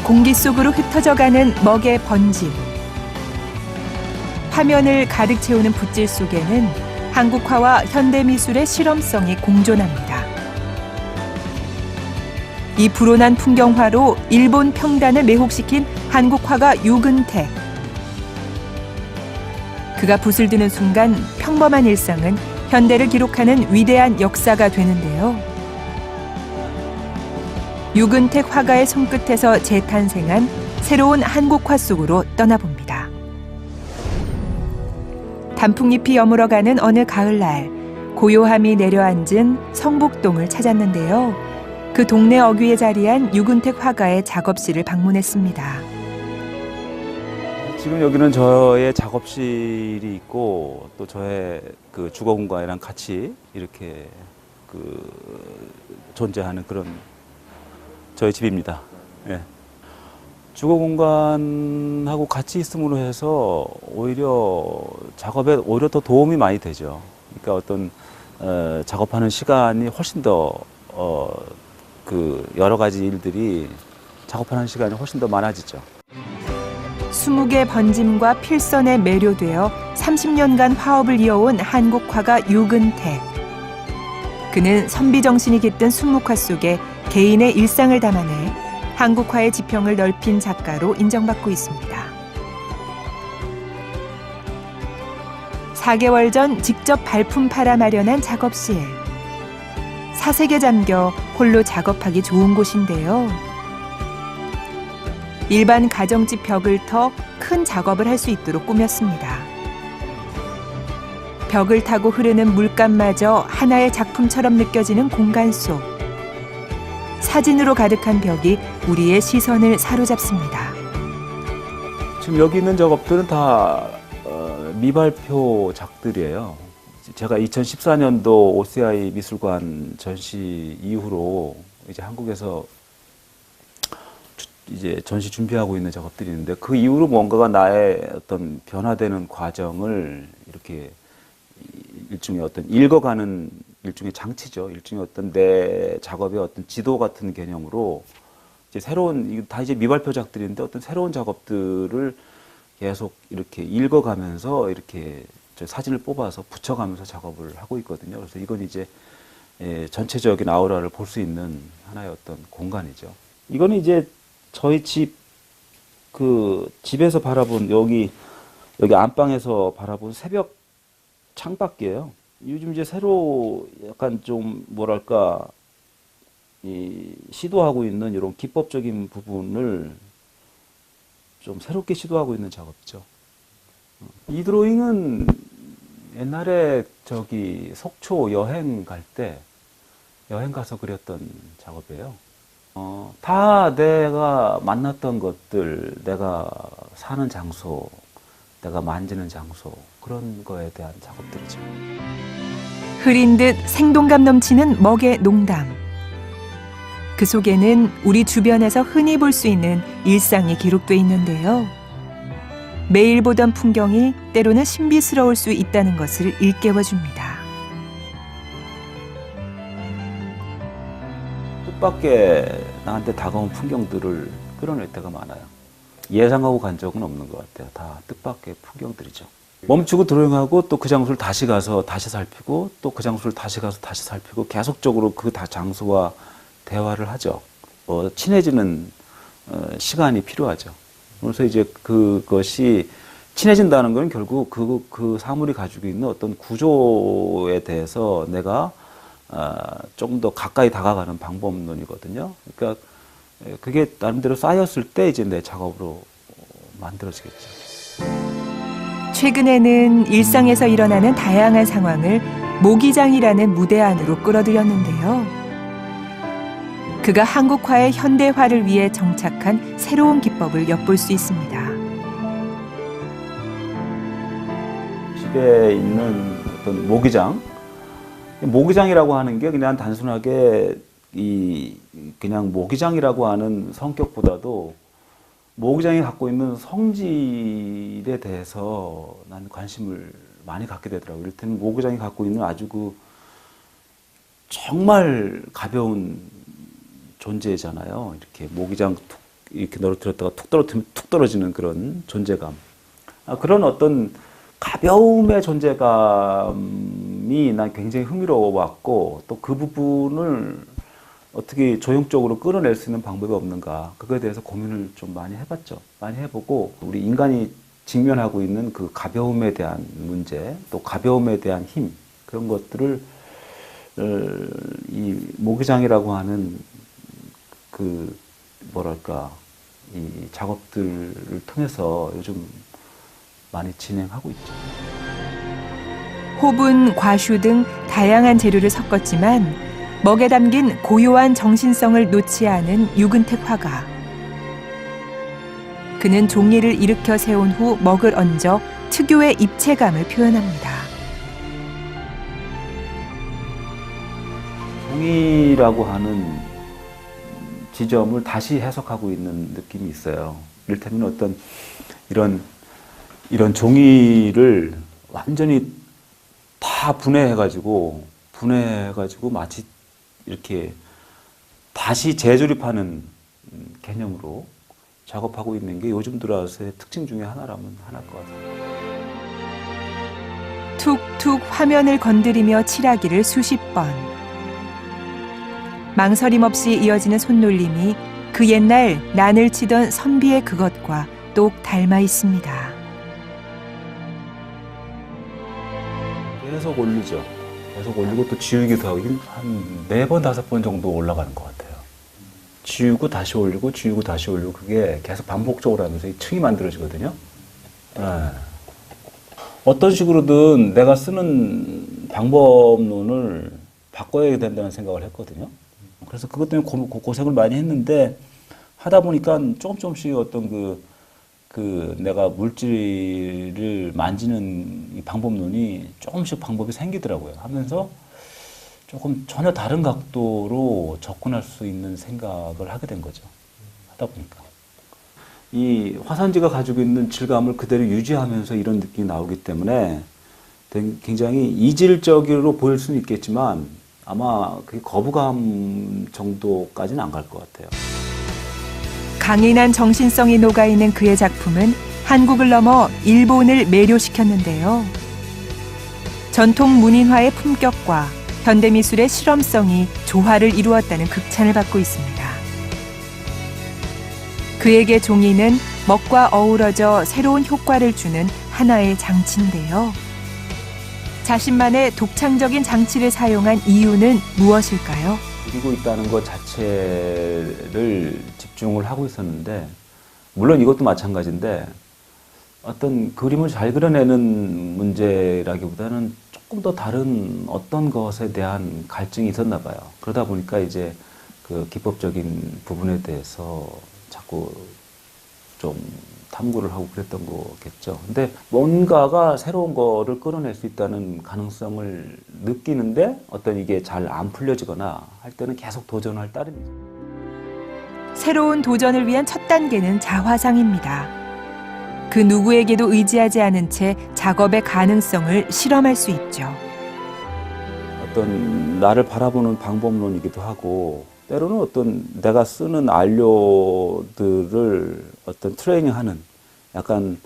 공기 속으로 흩어져가는 먹의 번짐. 화면을 가득 채우는 붓질 속에는 한국화와 현대미술의 실험성이 공존합니다. 이 불온한 풍경화로 일본 평단을 매혹시킨 한국화가 유근택. 그가 붓을 드는 순간 평범한 일상은 현대를 기록하는 위대한 역사가 되는데요. 유근택 화가의 손끝에서 재탄생한 새로운 한국화 속으로 떠나봅니다. 단풍잎이 여물어가는 어느 가을날, 고요함이 내려앉은 성북동을 찾았는데요. 그 동네 어귀에 자리한 유근택 화가의 작업실을 방문했습니다. 지금 여기는 저의 작업실이 있고 또 저의 그 주거 공간이랑 같이 이렇게 존재하는 그런 저의 집입니다. 예. 주거 공간하고 같이 있음으로 해서 오히려 작업에 오히려 더 도움이 많이 되죠. 그러니까 어떤 작업하는 시간이 훨씬 더 여러 가지 일들이 작업하는 시간이 훨씬 더 많아지죠. 20개 번짐과 필선에 매료되어 30년간 화업을 이어온 한국화가 유근택. 그는 선비정신이 깃든 순묵화 속에 개인의 일상을 담아내 한국화의 지평을 넓힌 작가로 인정받고 있습니다. 4개월 전 직접 발품 팔아 마련한 작업실. 사색에 잠겨 홀로 작업하기 좋은 곳인데요. 일반 가정집 벽을 터 큰 작업을 할 수 있도록 꾸몄습니다. 벽을 타고 흐르는 물감마저 하나의 작품처럼 느껴지는 공간 속. 사진으로 가득한 벽이 우리의 시선을 사로잡습니다. 지금 여기 있는 작업들은 다 미발표 작들이에요. 제가 2014년도 OCI 미술관 전시 이후로 이제 한국에서 이제 전시 준비하고 있는 작업들이 있는데 그 이후로 뭔가가 나의 어떤 변화되는 과정을 이렇게 일종의 어떤 읽어가는 일종의 장치죠. 일종의 어떤 내 작업의 어떤 지도 같은 개념으로 이제 새로운 다 이제 미발표작들인데 어떤 새로운 작업들을 계속 이렇게 읽어가면서 이렇게 사진을 뽑아서 붙여가면서 작업을 하고 있거든요. 그래서 이건 이제 전체적인 아우라를 볼 수 있는 하나의 어떤 공간이죠. 이거는 이제 저희 집에서 바라본 여기 안방에서 바라본 새벽 창밖이에요. 요즘 이제 새로 약간 좀 뭐랄까 시도하고 있는 이런 기법적인 부분을 좀 새롭게 시도하고 있는 작업이죠. 이 드로잉은 옛날에 속초 여행 갈 때 여행 가서 그렸던 작업이에요. 다 내가 만났던 것들, 내가 사는 장소, 내가 만지는 장소, 그런 거에 대한 작업들이죠. 흐린 듯 생동감 넘치는 먹의 농담. 그 속에는 우리 주변에서 흔히 볼 수 있는 일상이 기록돼 있는데요. 매일 보던 풍경이 때로는 신비스러울 수 있다는 것을 일깨워줍니다. 뜻밖의 나한테 다가온 풍경들을 끌어낼 때가 많아요. 예상하고 간 적은 없는 것 같아요. 다 뜻밖의 풍경들이죠. 멈추고 드로잉하고 또 그 장소를 다시 가서 다시 살피고 또 그 장소를 다시 가서 다시 살피고 계속적으로 그 장소와 대화를 하죠. 친해지는 시간이 필요하죠. 그래서 이제 그것이 친해진다는 건 결국 그 사물이 가지고 있는 어떤 구조에 대해서 내가 조금 더 가까이 다가가는 방법론이거든요. 그러니까 그게 나름대로 쌓였을 때 이제 내 작업으로 만들어지겠죠. 최근에는 일상에서 일어나는 다양한 상황을 모기장이라는 무대 안으로 끌어들였는데요. 그가 한국화의 현대화를 위해 정착한 새로운 기법을 엿볼 수 있습니다. 집에 있는 어떤 모기장이라고 하는 게 그냥 단순하게 그냥 모기장이라고 하는 성격보다도 모기장이 갖고 있는 성질에 대해서 나는 관심을 많이 갖게 되더라고요. 이를테면 모기장이 갖고 있는 아주 정말 가벼운 존재잖아요. 이렇게 모기장 이렇게 떨어뜨렸다가 툭 떨어뜨리면 툭 떨어지는 그런 존재감. 그런 어떤 가벼움의 존재감이 난 굉장히 흥미로웠고 또 그 부분을 어떻게 조형적으로 끌어낼 수 있는 방법이 없는가 그거에 대해서 고민을 좀 많이 해봤죠. 많이 해보고 우리 인간이 직면하고 있는 그 가벼움에 대한 문제 또 가벼움에 대한 힘 그런 것들을 이 모기장이라고 하는 그 뭐랄까 이 작업들을 통해서 요즘 많이 진행하고 있죠. 호분, 과슈 등 다양한 재료를 섞었지만 먹에 담긴 고요한 정신성을 놓지 않은 유근택 화가. 그는 종이를 일으켜 세운 후 먹을 얹어 특유의 입체감을 표현합니다. 종이라고 하는 지점을 다시 해석하고 있는 느낌이 있어요. 이를테면 어떤 이런 종이를 완전히 다 분해해가지고 마치 이렇게 다시 재조립하는 개념으로 작업하고 있는 게 요즘 들어서의 특징 중에 하나라면 하나일 것 같아요. 툭툭 화면을 건드리며 칠하기를 수십 번. 망설임 없이 이어지는 손놀림이 그 옛날 난을 치던 선비의 그것과 똑 닮아 있습니다. 계속 올리죠. 계속 올리고 또 지우기도 하고 한 4번, 5번 정도 올라가는 것 같아요. 지우고 다시 올리고 지우고 다시 올리고 그게 계속 반복적으로 하면서 이 층이 만들어지거든요. 네. 어떤 식으로든 내가 쓰는 방법론을 바꿔야 된다는 생각을 했거든요. 그래서 그것 때문에 고생을 많이 했는데 하다 보니까 조금씩 어떤 내가 물질을 만지는 이 방법론이 조금씩 방법이 생기더라고요. 하면서 조금 전혀 다른 각도로 접근할 수 있는 생각을 하게 된 거죠. 하다 보니까. 이 화산지가 가지고 있는 질감을 그대로 유지하면서 이런 느낌이 나오기 때문에 굉장히 이질적으로 보일 수는 있겠지만 아마 그게 거부감 정도까지는 안 갈 것 같아요. 강인한 정신성이 녹아있는 그의 작품은 한국을 넘어 일본을 매료시켰는데요. 전통 문인화의 품격과 현대미술의 실험성이 조화를 이루었다는 극찬을 받고 있습니다. 그에게 종이는 먹과 어우러져 새로운 효과를 주는 하나의 장치인데요. 자신만의 독창적인 장치를 사용한 이유는 무엇일까요? 그리고 있다는 것 자체를 집중을 하고 있었는데 물론 이것도 마찬가지인데 어떤 그림을 잘 그려내는 문제라기보다는 조금 더 다른 어떤 것에 대한 갈증이 있었나 봐요. 그러다 보니까 이제 그 기법적인 부분에 대해서 자꾸 좀 탐구를 하고 그랬던 거겠죠. 근데 뭔가가 새로운 거를 끌어낼 수 있다는 가능성을 느끼는데 어떤 이게 잘 안 풀려지거나 할 때는 계속 도전할 따름이죠. 새로운 도전을 위한 첫 단계는 자화상입니다. 그 누구에게도 의지하지 않은 채 작업의 가능성을 실험할 수 있죠. 어떤 나를 바라보는 방법론이기도 하고 때로는 어떤 내가 쓰는 안료들을 어떤 트레이닝하는 약간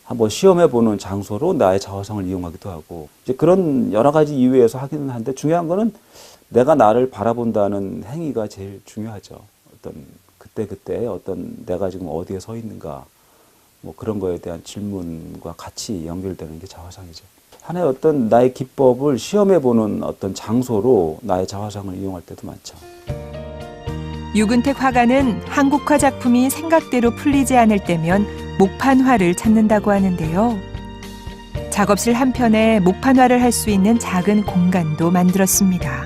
한번 시험해보는 장소로 나의 자화상을 이용하기도 하고 이제 그런 여러 가지 이유에서 하기는 한데 중요한 거는 내가 나를 바라본다는 행위가 제일 중요하죠. 어떤 그때 어떤 내가 지금 어디에 서 있는가 뭐 그런 거에 대한 질문과 같이 연결되는 게 자화상이죠. 하나의 어떤 나의 기법을 시험해보는 어떤 장소로 나의 자화상을 이용할 때도 많죠. 유근택 화가는 한국화 작품이 생각대로 풀리지 않을 때면 목판화를 찾는다고 하는데요. 작업실 한편에 목판화를 할 수 있는 작은 공간도 만들었습니다.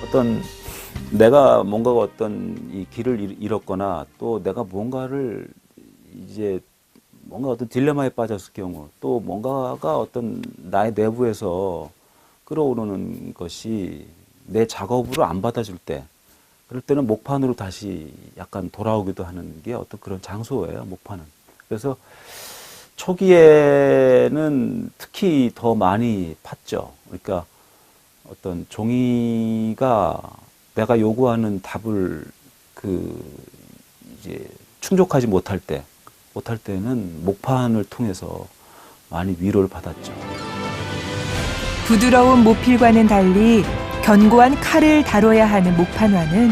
어떤 내가 뭔가 어떤 이 길을 잃었거나 또 내가 뭔가를 이제 뭔가 어떤 딜레마에 빠졌을 경우 또 뭔가가 어떤 나의 내부에서 끌어오르는 것이 내 작업으로 안 받아줄 때 그럴 때는 목판으로 다시 약간 돌아오기도 하는 게 어떤 그런 장소예요, 목판은. 그래서 초기에는 특히 더 많이 팠죠. 그러니까 어떤 종이가 내가 요구하는 답을 이제 충족하지 못할 때는 목판을 통해서 많이 위로를 받았죠. 부드러운 모필과는 달리 견고한 칼을 다뤄야 하는 목판화는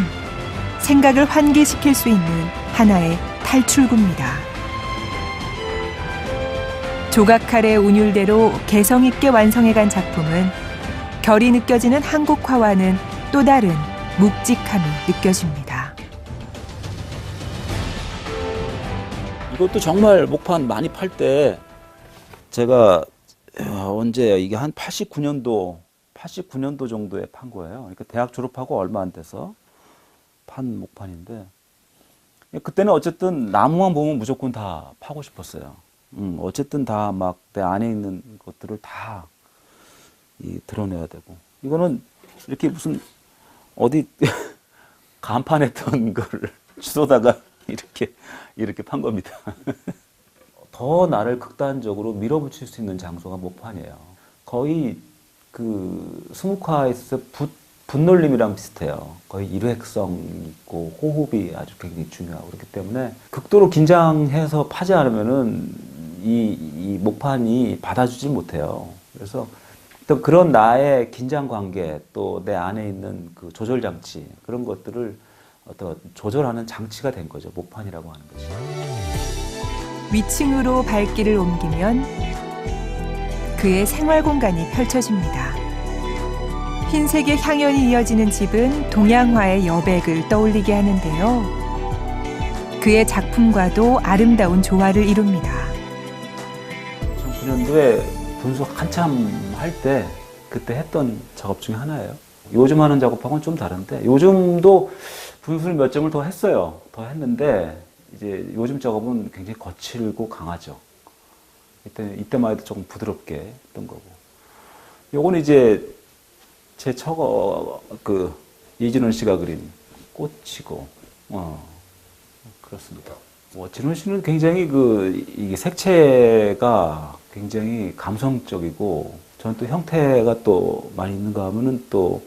생각을 환기시킬 수 있는 하나의 탈출구입니다. 조각칼의 운율대로 개성 있게 완성해간 작품은 결이 느껴지는 한국화와는 또 다른 묵직함이 느껴집니다. 이것도 정말 목판 많이 팔 때 제가 언제 이게 한 89년도 정도에 판 거예요. 그러니까 대학 졸업하고 얼마 안 돼서 판 목판인데 그때는 어쨌든 나무만 보면 무조건 다 파고 싶었어요. 어쨌든 다 막 내 안에 있는 것들을 다 드러내야 되고 이거는 이렇게 무슨 어디 간판했던 거를 주워다가 이렇게 판 겁니다. 더 나를 극단적으로 밀어붙일 수 있는 장소가 목판이에요. 거의 그 수묵화에 있어서 붓놀림이랑 비슷해요. 거의 일회성이 있고 호흡이 아주 굉장히 중요하고 그렇기 때문에 극도로 긴장해서 파지 않으면은 이 목판이 받아주지 못해요. 그래서 또 그런 나의 긴장 관계 또 내 안에 있는 그 조절 장치 그런 것들을 어떤 조절하는 장치가 된 거죠. 목판이라고 하는 것이. 위층으로 발길을 옮기면 그의 생활 공간이 펼쳐집니다. 흰색의 향연이 이어지는 집은 동양화의 여백을 떠올리게 하는데요. 그의 작품과도 아름다운 조화를 이룹니다. 2009년도에 분수 한참 할 때 그때 했던 작업 중에 하나예요. 요즘 하는 작업하고는 좀 다른데 요즘도 분수를 몇 점을 더 했어요. 더 했는데 이제 요즘 작업은 굉장히 거칠고 강하죠. 이때만 해도 조금 부드럽게 했던 거고. 요거는 이제 제 이진원 씨가 그린 꽃이고, 그렇습니다. 진원 씨는 굉장히 이게 색채가 굉장히 감성적이고, 저는 또 형태가 또 많이 있는가 하면은 또,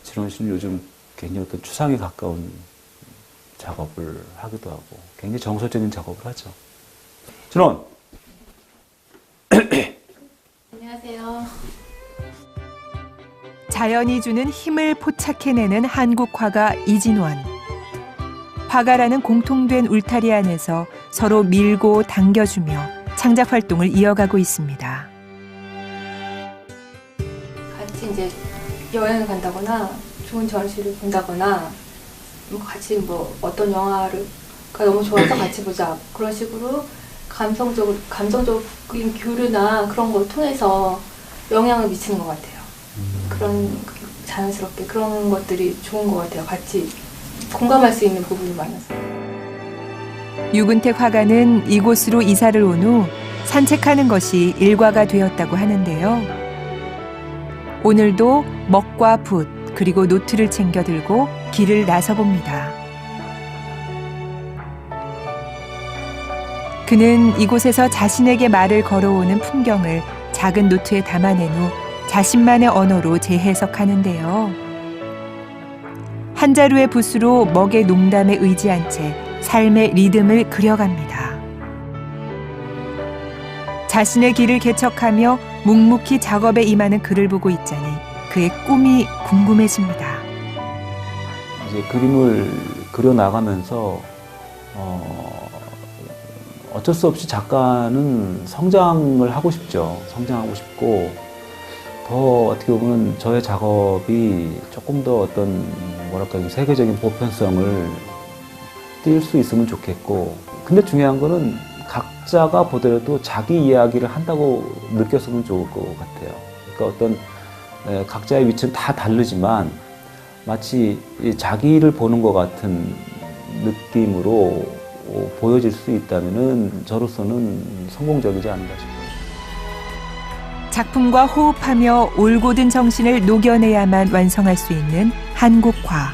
진원 씨는 요즘 굉장히 어떤 추상에 가까운 작업을 하기도 하고, 굉장히 정서적인 작업을 하죠. 진원! 안녕하세요. 자연이 주는 힘을 포착해내는 한국화가 이진원. 화가라는 공통된 울타리 안에서 서로 밀고 당겨주며 창작 활동을 이어가고 있습니다. 같이 이제 여행을 간다거나 좋은 전시를 본다거나 같이 어떤 영화가 너무 좋아서 같이 보자 그런 식으로 감정적인 교류나 그런 걸 통해서 영향을 미치는 것 같아요. 그런 자연스럽게 그런 것들이 좋은 것 같아요. 같이 공감할 수 있는 부분이 많아서. 유근택 화가는 이곳으로 이사를 온 후 산책하는 것이 일과가 되었다고 하는데요. 오늘도 먹과 붓 그리고 노트를 챙겨 들고 길을 나서봅니다. 그는 이곳에서 자신에게 말을 걸어오는 풍경을 작은 노트에 담아낸 후 자신만의 언어로 재해석하는데요. 한 자루의 붓으로 먹의 농담에 의지한 채 삶의 리듬을 그려갑니다. 자신의 길을 개척하며 묵묵히 작업에 임하는 그를 보고 있자니 그의 꿈이 궁금해집니다. 이제 그림을 그려 나가면서 어쩔 수 없이 작가는 성장을 하고 싶죠. 성장하고 싶고 더 어떻게 보면 저의 작업이 조금 더 어떤 세계적인 보편성을 띌 수 있으면 좋겠고 근데 중요한 거는 각자가 보더라도 자기 이야기를 한다고 느꼈으면 좋을 것 같아요. 그러니까 어떤 각자의 위치는 다 다르지만 마치 자기를 보는 것 같은 느낌으로 보여질 수 있다면은 저로서는 성공적이지 않을까 싶어요. 작품과 호흡하며 올곧은 정신을 녹여내야만 완성할 수 있는 한국화.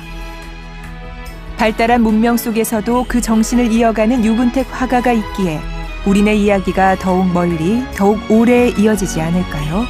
발달한 문명 속에서도 그 정신을 이어가는 유근택 화가가 있기에 우리네 이야기가 더욱 멀리, 더욱 오래 이어지지 않을까요?